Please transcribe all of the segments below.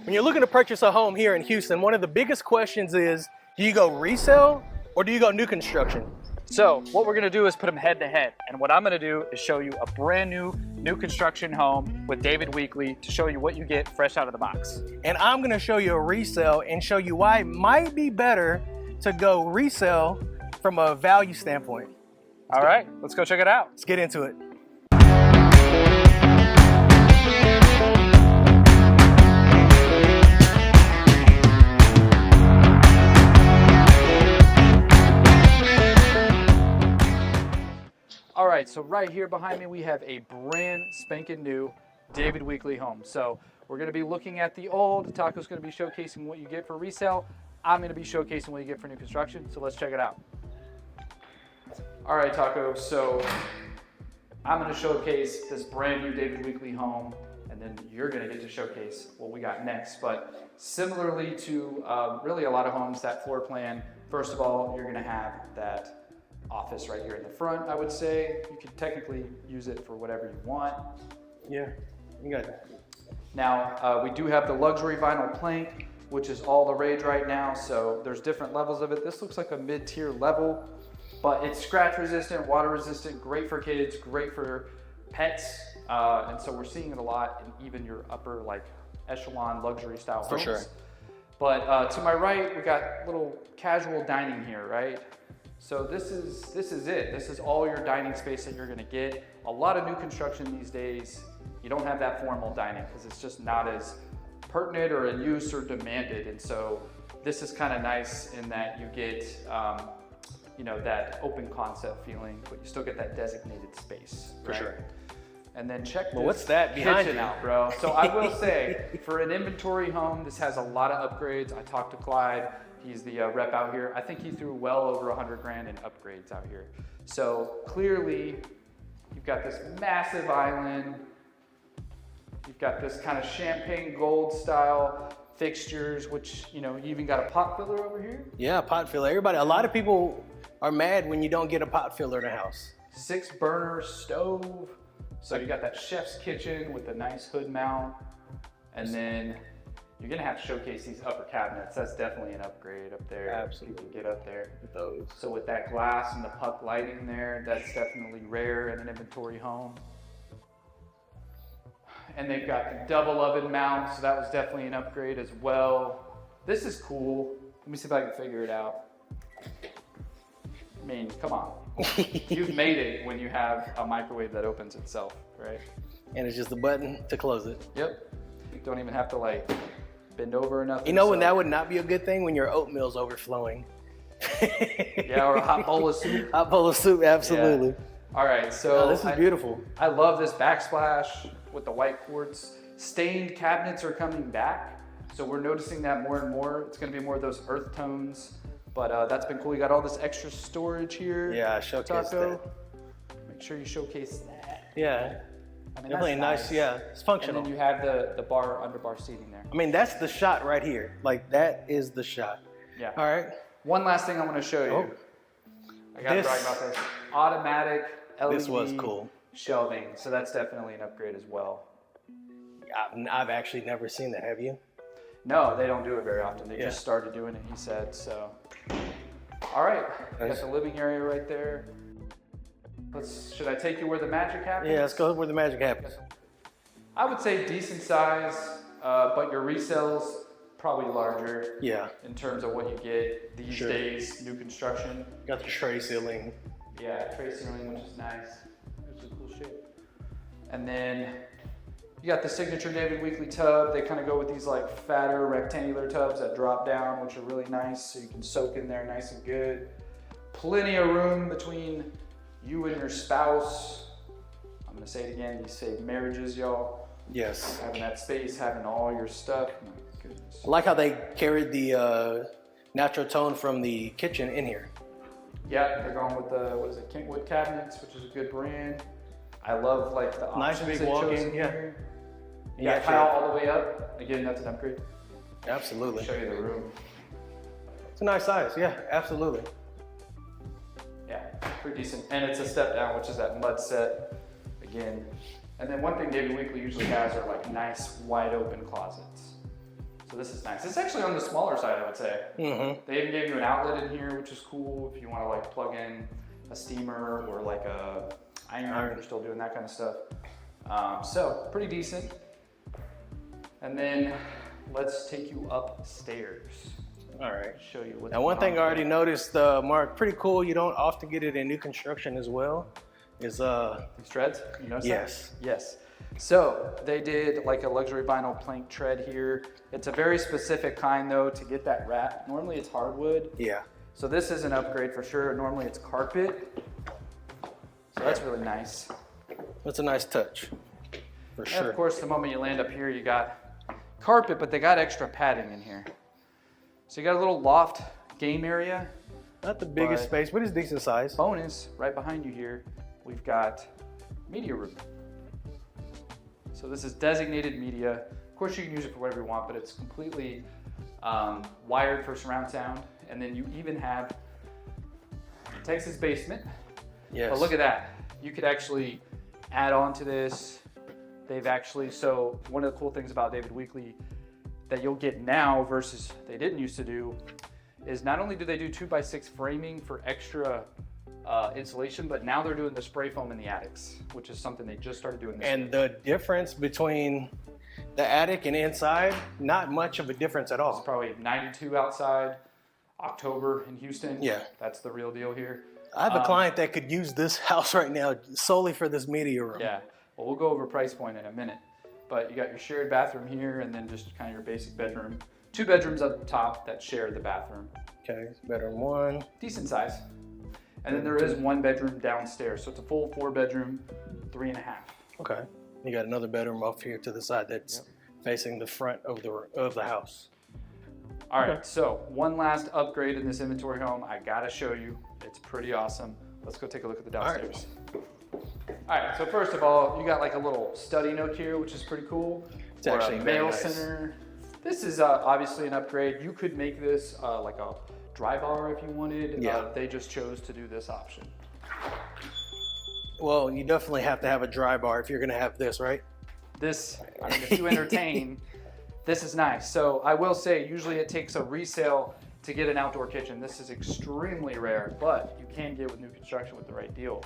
When you're looking to purchase a home here in Houston, one of the biggest questions is, do you go resale or do you go new construction? So what we're gonna do is put them head to head. And what I'm gonna do is show you a brand new construction home with David Weekley to show you what you get fresh out of the box. And I'm gonna show you a resale and show you why it might be better to go resale from a value standpoint. All right, let's go check it out. Let's get into it. All right, so right here behind me, we have a brand spanking new David Weekley home. So we're gonna be looking at the old, Taco's gonna be showcasing what you get for resale. I'm gonna be showcasing what you get for new construction, so let's check it out. All right, Taco, so I'm gonna showcase this brand new David Weekley home, and then you're gonna get to showcase what we got next. But similarly to really a lot of homes, that floor plan, first of all, you're gonna have that office right here in the front, I would say. You can technically use it for whatever you want. Yeah, you got it. Now, we do have the luxury vinyl plank, which is all the rage right now, so there's different levels of it. This looks like a mid-tier level, but it's scratch resistant, water resistant, great for kids, great for pets, and so we're seeing it a lot in even your upper like echelon luxury style homes. For sure. But to my right, we got little casual dining here, right? So this is it. This is all your dining space that you're gonna get. A lot of new construction these days, you don't have that formal dining because it's just not as pertinent or in use or demanded. And so this is kind of nice in that you get, you know, that open concept feeling, but you still get that designated space. For right? sure. And then check Well, this what's that behind kitchen you? out, bro. So I will say, for an inventory home, this has a lot of upgrades. I talked to Clyde. He's the rep out here. I think he threw well over 100 grand in upgrades out here. So clearly, you've got this massive island. You've got this kind of champagne gold style fixtures, which, you know, you even got a pot filler over here. Yeah, pot filler. Everybody, a lot of people are mad when you don't get a pot filler in a house. 6 burner stove. So you got that chef's kitchen with a nice hood mount. And then you're gonna have to showcase these upper cabinets. That's definitely an upgrade up there. Absolutely. You can get up there With those. So with that glass and the puck lighting there, that's definitely rare in an inventory home. And they've got the double oven mount, so that was definitely an upgrade as well. This is cool. Let me see if I can figure it out. I mean, come on. You've made it when you have a microwave that opens itself, right? And it's just a button to close it. Yep. You don't even have to like bend over or nothing. You know when that would not be a good thing? When your oatmeal's overflowing. Yeah, or a hot bowl of soup. Hot bowl of soup, absolutely. Yeah. All right, so Oh, this is beautiful. I love this backsplash with the white quartz. Stained cabinets are coming back, so we're noticing that more and more. It's going to be more of those earth tones, but that's been cool. You got all this extra storage here. Yeah, showcase Taco. that. Make sure you showcase that. Yeah, I mean, definitely that's nice. Yeah, it's functional. And then you have the bar, underbar seating there. I mean, that's the shot right here. Like, that is the shot. Yeah. All right. One last thing I want to show you. Oh. I got to brag about this. Automatic LED This was cool. shelving, so that's definitely an upgrade as well. I've actually never seen that, have you? No, they don't do it very often. They Yeah. just started doing it, he said, so. All right, got Nice. the living area right there. Should I take you where the magic happens? Yeah, let's go where the magic happens. I would say decent size, but your resale's probably larger. Yeah. In terms of what you get these Sure. days, new construction. Got the tray ceiling. Yeah, tray ceiling, which is nice. It's a cool shape. And then you got the signature David Weekley tub. They kind of go with these like fatter rectangular tubs that drop down, which are really nice, so you can soak in there nice and good. Plenty of room between you and your spouse. I'm gonna say it again, these save marriages, y'all. Yes. Having that space, having all your stuff. My goodness. I like how they carried the natural tone from the kitchen in here. Yeah, they're going with the, what is it, Kentwood cabinets, which is a good brand. I love like the Nice options big they chose walk-in, in yeah. here. You Yeah, got tile all the way up. Again, that's an upgrade. Absolutely. Show you the room. It's a nice size. Yeah, absolutely. Yeah, pretty decent. And it's a step down, which is that mud set again. And then one thing David Weekley usually has are like nice wide open closets. So this is nice. It's actually on the smaller side, I would say. Mm-hmm. They even gave you an outlet in here, which is cool if you want to like plug in a steamer or like a iron. They're still doing that kind of stuff. So pretty decent. And then let's take you upstairs. All right. Show you what. Now, one thing I already noticed, Mark, pretty cool. You don't often get it in new construction as well. Is these treads? You notice yes. that? Yes. So they did like a luxury vinyl plank tread here. It's a very specific kind though to get that wrap. Normally it's hardwood. Yeah. So this is an upgrade for sure. Normally it's carpet. So that's really nice. That's a nice touch, for And sure. of course, the moment you land up here, you got carpet, but they got extra padding in here. So you got a little loft game area. Not the biggest space, but it's decent size. Bonus, right behind you here, we've got media room. So this is designated media. Of course, you can use it for whatever you want, but it's completely wired for surround sound. And then you even have Texas basement. Yes. But look at that. You could actually add on to this. So one of the cool things about David Weekley that you'll get now versus they didn't used to do is not only do they do 2x6 framing for extra insulation, but now they're doing the spray foam in the attics, which is something they just started doing this And week. the difference between the attic and inside, not much of a difference at It's all. probably 92 outside, October in Houston. Yeah. That's the real deal here. I have a client that could use this house right now solely for this media room. Yeah, well, we'll go over price point in a minute. But you got your shared bathroom here and then just kind of your basic bedroom. 2 bedrooms up top that share the bathroom. Okay, bedroom 1. Decent size. And then there is 1 bedroom downstairs. So it's a full 4-bedroom, 3.5. Okay. You got another bedroom off here to the side that's facing the front of the house. All right, so one last upgrade in this inventory home. I gotta show you. It's pretty awesome. Let's go take a look at the downstairs. All right, so first of all, you got like a little study nook here, which is pretty cool. It's Or actually a very mail nice. center. This is obviously an upgrade. You could make this like a dry bar if you wanted. Yeah. They just chose to do this option. Well, you definitely have to have a dry bar if you're going to have this, right? This, I mean, if you entertain, this is nice. So I will say, usually it takes a resale to get an outdoor kitchen. This is extremely rare, but you can get with new construction with the right deal.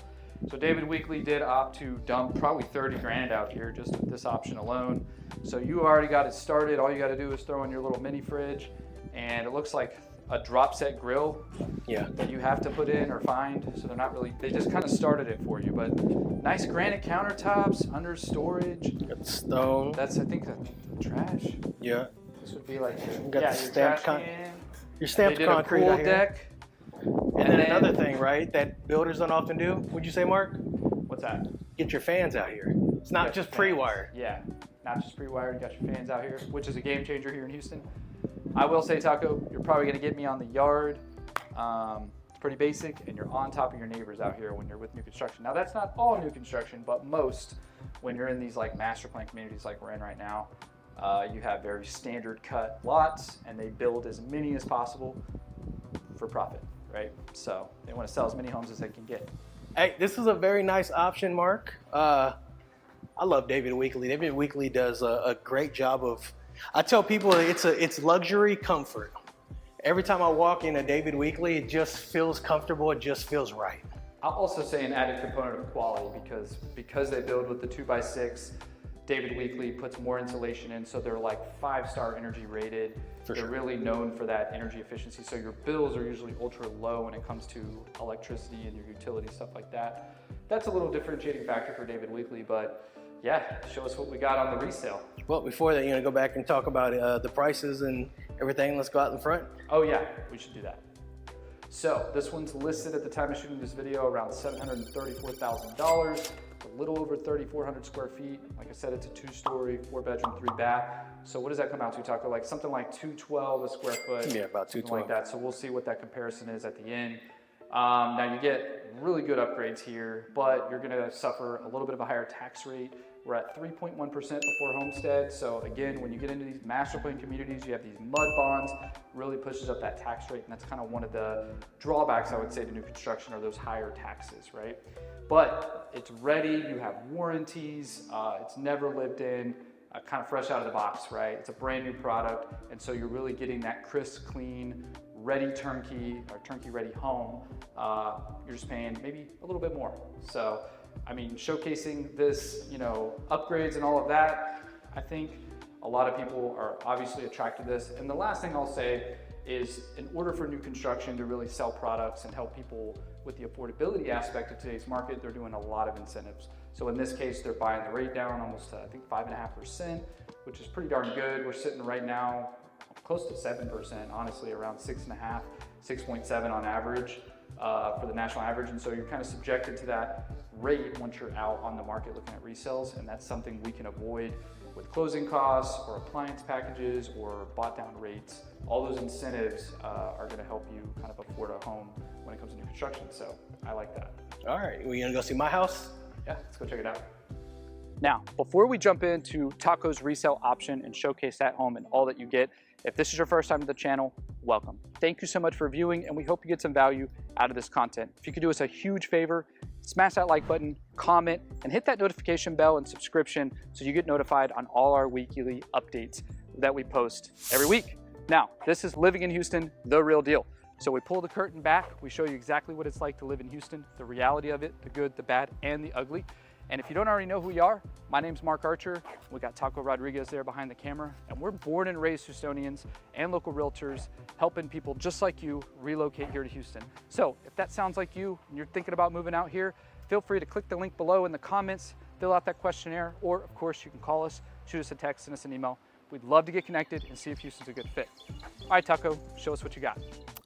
So David Weekley did opt to dump probably 30 grand out here just with this option alone. So you already got it started. All you got to do is throw in your little mini fridge, and it looks like a drop set grill Yeah. that you have to put in or find. So they're not really, they just kind of started it for you. But nice granite countertops, under storage. Got stone. That's, I think, the trash. Yeah. This would be like, got yeah, the your stamped trash can. Your They stamped did a concrete pool out here. deck. And then another thing, right, that builders don't often do, would you say, Mark? What's that? Get your fans out here. It's not Got just your pre-wired. fans. Yeah, not just pre-wired. You got your fans out here, which is a game changer here in Houston. I will say, Taco, you're probably going to get me on the yard. It's pretty basic, and you're on top of your neighbors out here when you're with new construction. Now, that's not all new construction, but most when you're in these like master plan communities like we're in right now, you have very standard cut lots, and they build as many as possible for profit, right? So they want to sell as many homes as they can get. Hey, this is a very nice option, Mark. I love David Weekley. David Weekley does a great job of, I tell people it's luxury comfort. Every time I walk into David Weekley, it just feels comfortable. It just feels right. I'll also say an added component of quality because they build with the 2x6, David Weekley puts more insulation in, so they're like 5-star energy rated. For They're sure. really known for that energy efficiency, so your bills are usually ultra low when it comes to electricity and your utility, stuff like that. That's a little differentiating factor for David Weekley, but yeah, show us what we got on the resale. Well, before that, go back and talk about the prices and everything. Let's go out in front. Oh yeah, we should do that. So this one's listed at the time of shooting this video around $734,000. A little over 3,400 square feet. Like I said, it's a 2-story, 4-bedroom, 3-bath. So what does that come out to, Taco? Like something like $212 a square foot. Yeah, about something $212. like that. So we'll see what that comparison is at the end. Now you get really good upgrades here, but you're gonna suffer a little bit of a higher tax rate. We're at 3.1% before homestead. So again, when you get into these master plan communities, you have these mud bonds, really pushes up that tax rate. And that's kind of one of the drawbacks, I would say, to new construction are those higher taxes, right? But it's ready, you have warranties, it's never lived in. kind of fresh out of the box, right? It's a brand new product, and so you're really getting that crisp, clean, ready turnkey or turnkey ready home. You're just paying maybe a little bit more. So, I mean, showcasing this, you know, upgrades and all of that, I think a lot of people are obviously attracted to this. And the last thing I'll say is, in order for new construction to really sell products and help people with the affordability aspect of today's market, they're doing a lot of incentives. So in this case, they're buying the rate down almost, I think 5.5%, which is pretty darn good. We're sitting right now close to 7%, honestly, around 6.5, 6.7 on average for the national average. And so you're kind of subjected to that rate once you're out on the market looking at resales. And that's something we can avoid with closing costs or appliance packages or bought down rates. All those incentives are gonna help you kind of afford a home when it comes to new construction. So I like that. All right, we gonna go see my house? Yeah, let's go check it out. Now, before we jump into Taco's resale option and showcase that home and all that you get, if this is your first time to the channel, welcome. Thank you so much for viewing, and we hope you get some value out of this content. If you could do us a huge favor, smash that like button, comment, and hit that notification bell and subscription so you get notified on all our weekly updates that we post every week. Now, this is living in Houston, the real deal. So we pull the curtain back, we show you exactly what it's like to live in Houston, the reality of it, the good, the bad, and the ugly. And if you don't already know who we are, my name's Mark Archer. We got Taco Rodriguez there behind the camera, and we're born and raised Houstonians and local realtors helping people just like you relocate here to Houston. So if that sounds like you and you're thinking about moving out here, feel free to click the link below in the comments, fill out that questionnaire, or of course you can call us, shoot us a text, send us an email. We'd love to get connected and see if Houston's a good fit. All right, Taco, show us what you got.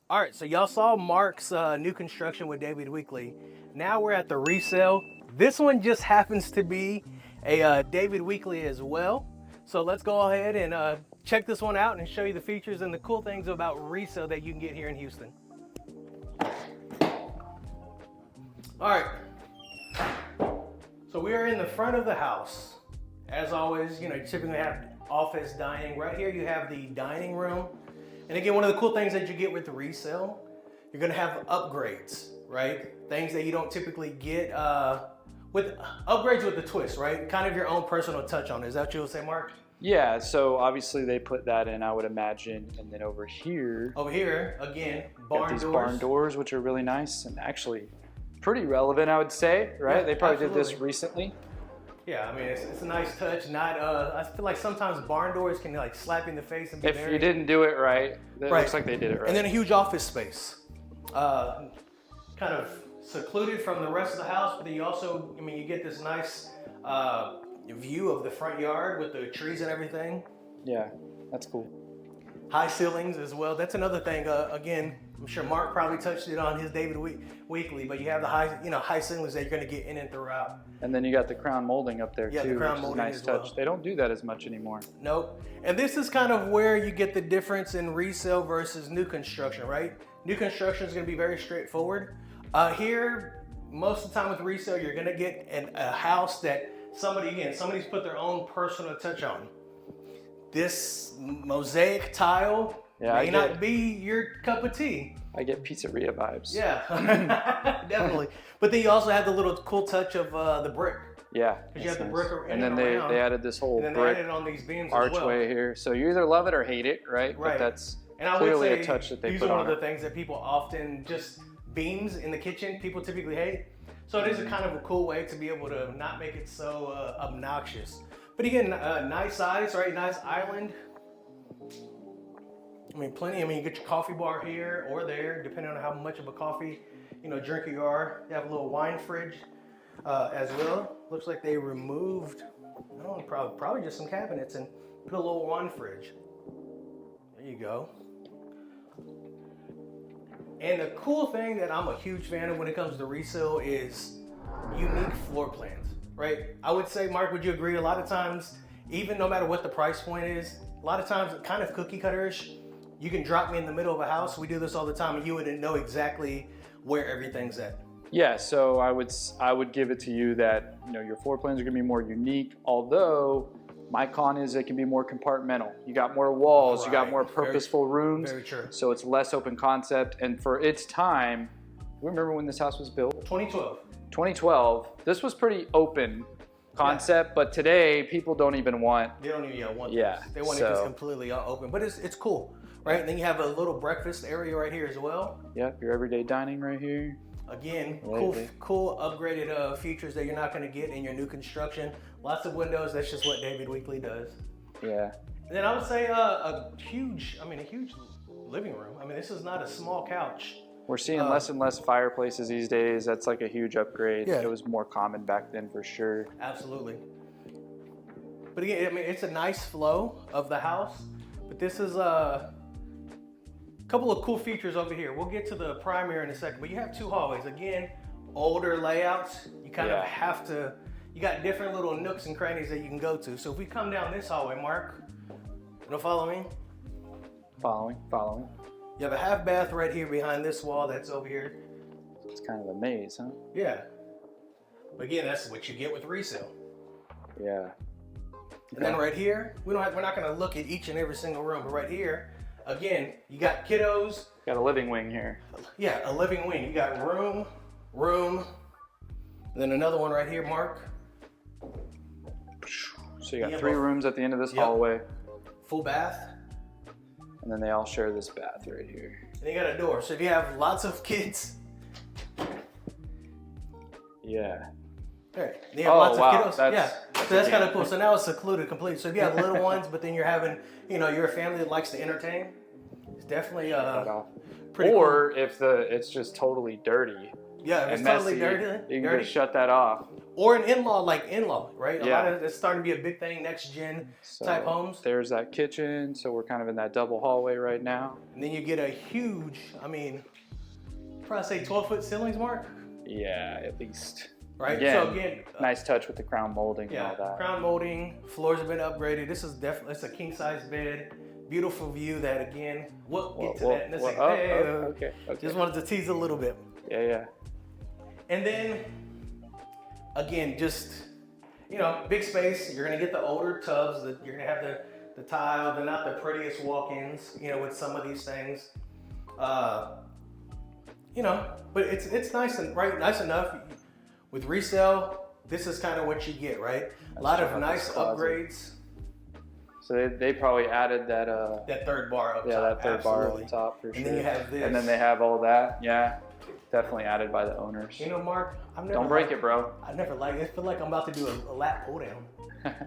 All right, so y'all saw Mark's new construction with David Weekley. Now we're at the resale. This one just happens to be a David Weekley as well. So let's go ahead and check this one out and show you the features and the cool things about resale that you can get here in Houston. All right, so we are in the front of the house. As always, you know, you typically have office, dining. Right here you have the dining room. And again, one of the cool things that you get with the resale, you're gonna have upgrades, right? Things that you don't typically get with upgrades with the twist, right? Kind of your own personal touch on it. Is that what you would say, Mark? Yeah, so obviously they put that in, I would imagine. And then over here, again, barn these doors. barn doors, which are really nice and actually pretty relevant, I would say, right? Yeah, they probably absolutely did this recently. Yeah, I mean, it's a nice touch. Not, I feel like sometimes barn doors can like slap you in the face and be If you didn't do it right, it looks like they did it right. And then a huge office space. Kind of secluded from the rest of the house, but then you also, I mean, you get this nice view of the front yard with the trees and everything. Yeah, that's cool. High ceilings as well. That's another thing. Again, I'm sure Mark probably touched it on his David Weekley, but you have the high ceilings that you're going to get in and throughout. And then you got the crown molding up there too, the crown which is a molding nice as touch. well. They don't do that as much anymore. Nope. And this is kind of where you get the difference in resale versus new construction, right? New construction is going to be very straightforward. Here, most of the time with resale, you're going to get a house that somebody's put their own personal touch on. This mosaic tile may not be your cup of tea. I get pizzeria vibes. Yeah, definitely. But then you also have the little cool touch of the brick. Yeah. Because you have the brick and then they added this whole brick on these beams archway here. So you either love it or hate it, right? But that's clearly a touch that they put on. These are one of the things that people often just beams in the kitchen. People typically hate. So it is a kind of a cool way to be able to not make it so obnoxious. But again, nice size, right? Nice island. I mean, plenty. I mean, you get your coffee bar here or there, depending on how much of a coffee, drinker you are. You have a little wine fridge as well. Looks like they removed, I don't know, probably just some cabinets and put a little wine fridge. There you go. And the cool thing that I'm a huge fan of when it comes to resale is unique floor plans, right? I would say, Mark, would you agree? A lot of times, even no matter what the price point is, a lot of times kind of cookie cutter-ish. You can drop me in the middle of a house. We do this all the time, and you wouldn't know exactly where everything's at. Yeah, so I would give it to you that your floor plans are going to be more unique. Although my con is it can be more compartmental. You got more walls, right. You got more purposeful rooms. Very true. So it's less open concept. And for its time, remember when this house was built? 2012. 2012. This was pretty open. concept, but today people don't even want. They don't even want Yeah, this. They want it just completely open, but it's cool, right? And then you have a little breakfast area right here as well. Yep, your everyday dining right here. Again, Lately. cool upgraded features that you're not going to get in your new construction. Lots of windows. That's just what David Weekley does. Yeah. And then I would say a huge living room. I mean, this is not a small couch. We're seeing less and less fireplaces these days. That's like a huge upgrade. Yeah. It was more common back then for sure. Absolutely. But again, I mean, it's a nice flow of the house. But this is a couple of cool features over here. We'll get to the primary in a second. But you have 2 hallways. Again, older layouts. You kind of have to. You got different little nooks and crannies that you can go to. So if we come down this hallway, Mark, you know, follow me. Following. You have a half bath right here behind this wall that's over here. It's kind of a maze, huh? Yeah. But again, that's what you get with resale. Yeah. And then right here, we're not going to look at each and every single room, but right here, again, you got kiddos. Got a living wing here. Yeah, a living wing. You got room, and then another one right here, Mark. So you got 3 rooms at the end of this hallway. Full bath. And then they all share this bath right here. And you got a door. So if you have lots of kids. Yeah. There. You have lots of kiddos. That's So that's kind of cool. So now it's secluded completely. So if you have little ones, but then you're having, you're a family that likes to entertain, it's definitely pretty cool. Or if it's just totally dirty. Yeah, if it's totally dirty. You can just shut that off. Or an in-law, right? A Yeah. lot of it's starting to be a big thing, next gen type homes. There's that kitchen, so we're kind of in that double hallway right now. And then you get a huge, probably say 12-foot ceilings, Mark? Yeah, at least. Right? Again, so again, nice touch with the crown molding and all that. Crown molding, floors have been upgraded. This is definitely, it's a king-size bed. Beautiful view that, again, we'll get to that in a second. Okay. Just wanted to tease a little bit. Yeah. And then, again, just, big space. You're going to get the older tubs. You're going to have the tile. They're not the prettiest walk-ins, with some of these things. But it's nice and nice enough. With resale, this is kind of what you get, right? A lot of nice upgrades. So they probably added that that third bar up top. Yeah, that third bar up Absolutely. top for sure. And then you have this. And then they have all that. Yeah. Definitely added by the owners. Mark, Don't break it, bro. I never liked it. I feel like I'm about to do a lap pull down.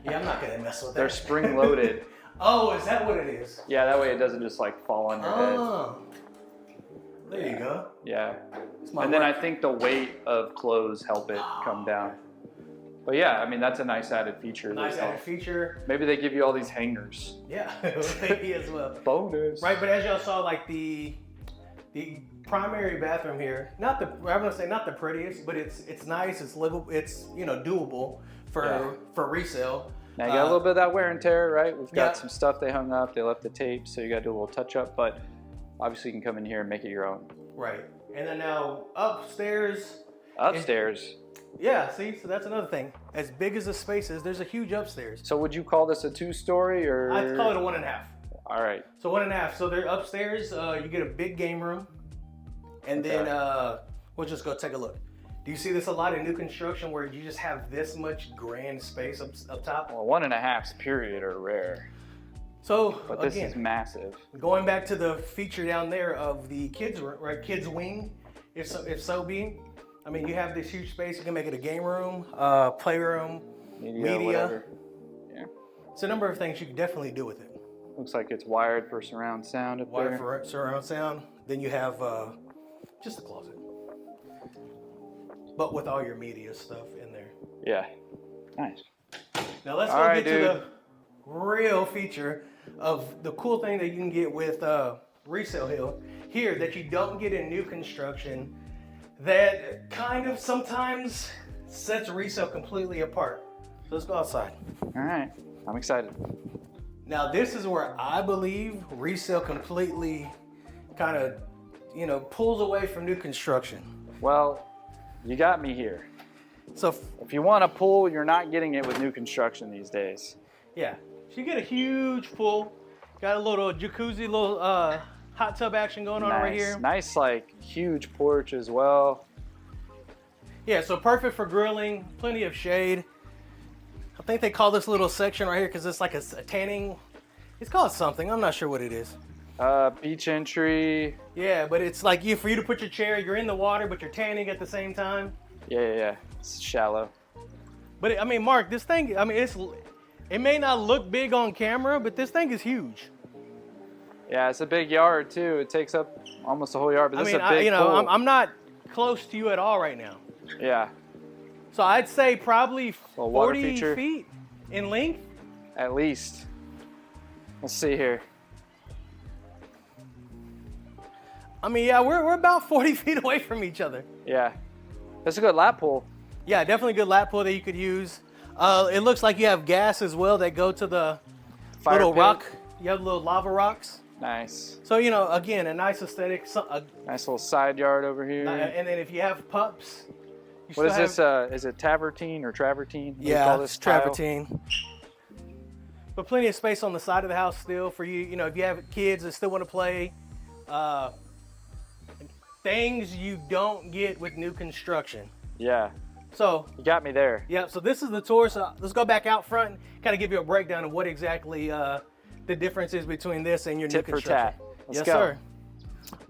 Yeah, I'm not gonna mess with that. They're spring loaded. Oh, is that what it is? Yeah, that way it doesn't just like fall on your head. There you go. Yeah. And then I think the weight of clothes help it come down. But yeah, that's a nice added feature. Nice added feature. Maybe they give you all these hangers. Yeah, maybe as well. Bonus. Right, but as y'all saw, like the primary bathroom here, not the prettiest, but it's nice, it's livable, it's doable for resale. Now you got a little bit of that wear and tear, right? We've got some stuff they hung up, they left the tape, so you got to do a little touch up, but obviously you can come in here and make it your own. Right, and then now upstairs. Yeah, see, so that's another thing. As big as the space is, there's a huge upstairs. So would you call this a 2-story or? I'd call it a 1.5. All right. So 1.5. So they're upstairs. You get a big game room, and then we'll just go take a look. Do you see this a lot in new construction where you just have this much grand space up top? Well, 1.5s period are rare. So, but this is massive. Going back to the feature down there of the kids wing, if so be. You have this huge space. You can make it a game room, playroom, media. Whatever. Yeah. It's a number of things you can definitely do with it. Looks like it's wired for surround sound up there. Wired for surround sound. Then you have just a closet, but with all your media stuff in there. Yeah. Nice. Now let's go get to the real feature of the cool thing that you can get with resale here that you don't get in new construction. That kind of sometimes sets resale completely apart. So let's go outside. All right, I'm excited. Now this is where I believe resale completely kind of, pulls away from new construction. Well, you got me here. So if you want a pool, you're not getting it with new construction these days. Yeah, so you get a huge pool, got a little jacuzzi, little hot tub action going on right here. Nice, huge porch as well. Yeah, so perfect for grilling, plenty of shade. I think they call this little section right here because it's like a tanning. It's called something. I'm not sure what it is. Beach entry. Yeah, but it's like for you to put your chair. You're in the water, but you're tanning at the same time. Yeah. It's shallow. But I mean, Mark, this thing. I mean, it may not look big on camera, but this thing is huge. Yeah, it's a big yard too. It takes up almost the whole yard. But this is a big pool. I'm not close to you at all right now. Yeah. So I'd say probably Little water 40 feature. feet in length. At least. Let's see here. I mean, yeah, we're about 40 feet away from each other. Yeah. That's a good lap pool. Yeah, definitely a good lap pool that you could use. It looks like you have gas as well that go to the Fire little pit. rock. You have little lava rocks. Nice. So, again, a nice aesthetic. Nice little side yard over here. And then if you have pups. What is this? Is it tavertine or travertine? What do you Yeah, call it's this tile? travertine. But plenty of space on the side of the house still for you. If you have kids that still want to play. Things you don't get with new construction. Yeah. So You got me there. yeah, so this is the tour. So let's go back out front and kind of give you a breakdown of what exactly the difference is between this and your Tit new for construction. tat. Let's Yes, go. sir.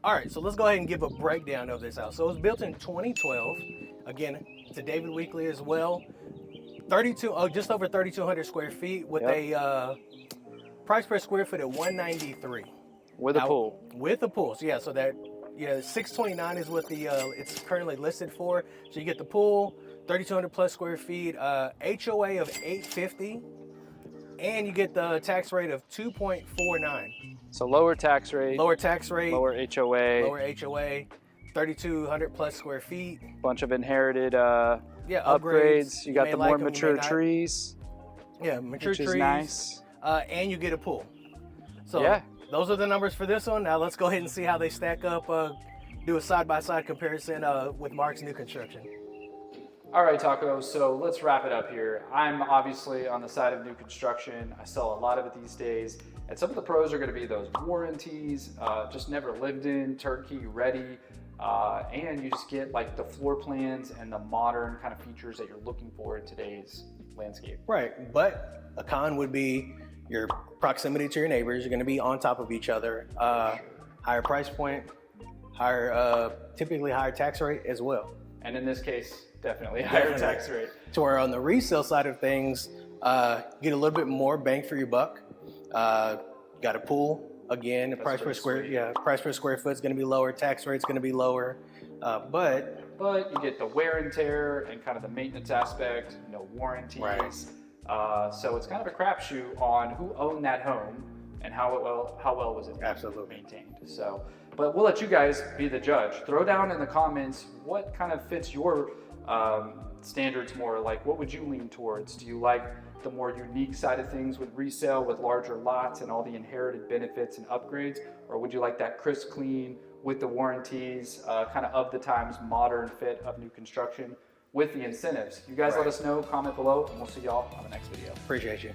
All right, so let's go ahead and give a breakdown of this house. So it was built in 2012. Again, to David Weekley as well. Just over 3,200 square feet with a price per square foot at $193. With a Now, pool. With a pool. So yeah, so that $629 is what it's currently listed for. So you get the pool, 3,200 plus square feet, HOA of $850, and you get the tax rate of 2.49. So lower tax rate. Lower tax rate, Lower HOA. lower HOA, 3,200 plus square feet. Bunch of inherited Yeah, upgrades. You got may the like more 'em, you may mature not. trees, Yeah, mature which trees. is nice. And you get a pool. So Yeah. those are the numbers for this one. Now let's go ahead and see how they stack up. Do a side-by-side comparison with Mark's new construction. All right, Taco, so let's wrap it up here. I'm obviously on the side of new construction. I sell a lot of it these days. And some of the pros are gonna be those warranties, just never lived in, turnkey ready. And you just get like the floor plans and the modern kind of features that you're looking for in today's landscape. Right, but a con would be your proximity to your neighbors. You're gonna be on top of each other. Higher price point, typically higher tax rate as well. And in this case, definitely higher tax rate. To where on the resale side of things, get a little bit more bang for your buck. Got a pool again. The price per pretty square, sweet. price per square foot is going to be lower. Tax rate's going to be lower, but you get the wear and tear and kind of the maintenance aspect, no warranties. Right. So it's kind of a crapshoot on who owned that home and how well was it Absolutely. maintained. So, but we'll let you guys be the judge. Throw down in the comments what kind of fits your standards more. Like, what would you lean towards? Do you like the more unique side of things with resale, with larger lots and all the inherited benefits and upgrades, or would you like that crisp, clean with the warranties, kind of the times modern fit of new construction with the incentives? You guys let us know, comment below, and we'll see y'all on the next video. appreciate you.